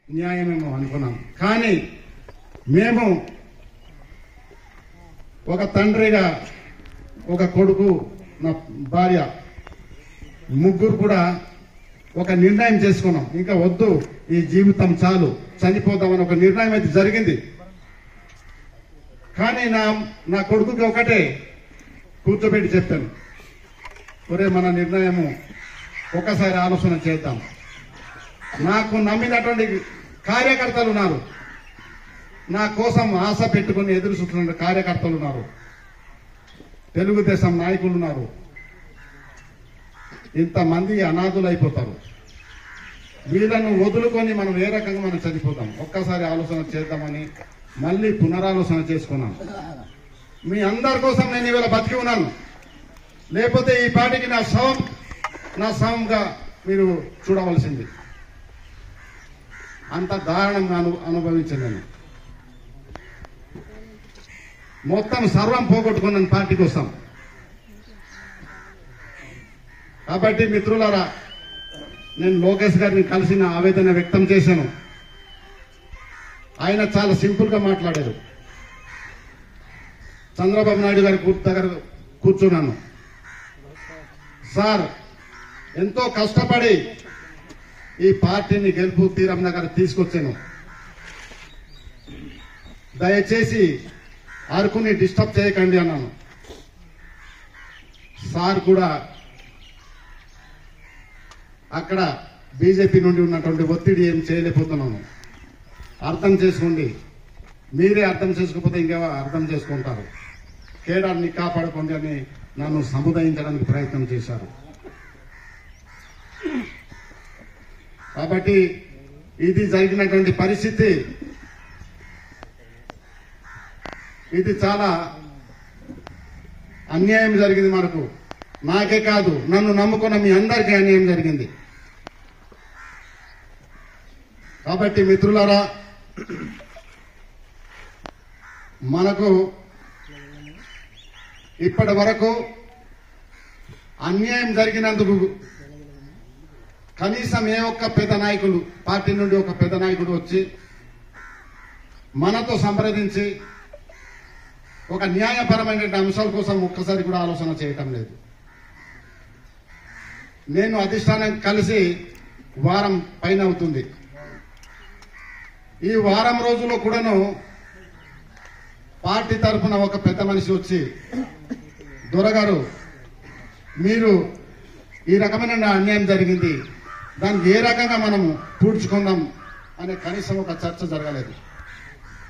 న్యాయమేమో అనుకున్నాం. కానీ మేము ఒక తండ్రిగా, ఒక కొడుకు, నా భార్య, ముగ్గురు కూడా ఒక నిర్ణయం చేసుకున్నాం. ఇంకా వద్దు, ఈ జీవితం చాలు, చనిపోదామని ఒక నిర్ణయం అయితే జరిగింది. కానీ నా కొడుకుకి ఒకటే కూర్చోబెట్టి చెప్పాను, ఒరే మన నిర్ణయము ఒకసారి ఆలోచన చేద్దాం. నాకు నమ్మినటువంటి కార్యకర్తలు ఉన్నారు, నా కోసం ఆశ పెట్టుకుని ఎదురు చూస్తున్న కార్యకర్తలు ఉన్నారు, తెలుగుదేశం నాయకులు ఉన్నారు. ఇంతమంది అనాథులు అయిపోతారు. వీళ్ళను వదులుకొని మనం ఏ రకంగా మనం చనిపోతాం? ఒక్కసారి ఆలోచన చేద్దామని మళ్ళీ పునరాలోచన చేసుకున్నాను. మీ అందరి కోసం నేను ఇవాళ బతికి ఉన్నాను. లేకపోతే ఈ పార్టీకి నా శవంగా మీరు చూడవలసింది. అంత దారుణంగా అనుభవించాను నేను. మొత్తం సర్వం పోగొట్టుకున్నాను పార్టీ కోసం. కాబట్టి మిత్రులారా, నేను లోకేష్ గారిని కలిసి నా ఆవేదన వ్యక్తం చేశాను. ఆయన చాలా సింపుల్ గా మాట్లాడారు. చంద్రబాబు నాయుడు గారి దగ్గర కూర్చున్నాను. సార్, ఎంతో కష్టపడి ఈ పార్టీని గెలుపు తీరం దగ్గర తీసుకొచ్చాను. దయచేసి అరకుని డిస్టర్బ్ చేయకండి అన్నాను. సార్ కూడా అక్కడ బీజేపీ నుండి ఉన్నటువంటి ఒత్తిడి ఏం చేయలేకపోతున్నాను. అర్థం చేసుకోండి, మీరే అర్థం చేసుకోకపోతే ఇంకేవో అర్థం చేసుకుంటారు. కేడాన్ని కాపాడుకోండి అని నన్ను సముదాయించడానికి ప్రయత్నం చేశారు. కాబట్టి ఇది జరిగినటువంటి పరిస్థితి, ఇది చాలా అన్యాయం జరిగింది మనకు. నాకే కాదు, నన్ను నమ్ముకున్న మీ అందరికీ అన్యాయం జరిగింది. కాబట్టి మిత్రులారా, మనకు ఇప్పటి వరకు అన్యాయం జరిగినందుకు కనీసం ఏ ఒక్క పెద్ద నాయకులు, పార్టీ నుండి ఒక పెద్ద నాయకుడు వచ్చి మనతో సంప్రదించి ఒక న్యాయపరమైన అంశాల కోసం ఒక్కసారి కూడా ఆలోచన చేయటం లేదు. నేను అధిష్టానం కలిసి వారం పైన అవుతుంది. ఈ వారం రోజుల్లో కూడాను పార్టీ తరఫున ఒక పెద్ద మనిషి వచ్చి, దొరగారు మీరు ఈ రకమైన అన్యాయం జరిగింది, దానికి ఏ రకంగా మనము పూడ్చుకుందాం అనే కనీసం ఒక చర్చ జరగలేదు.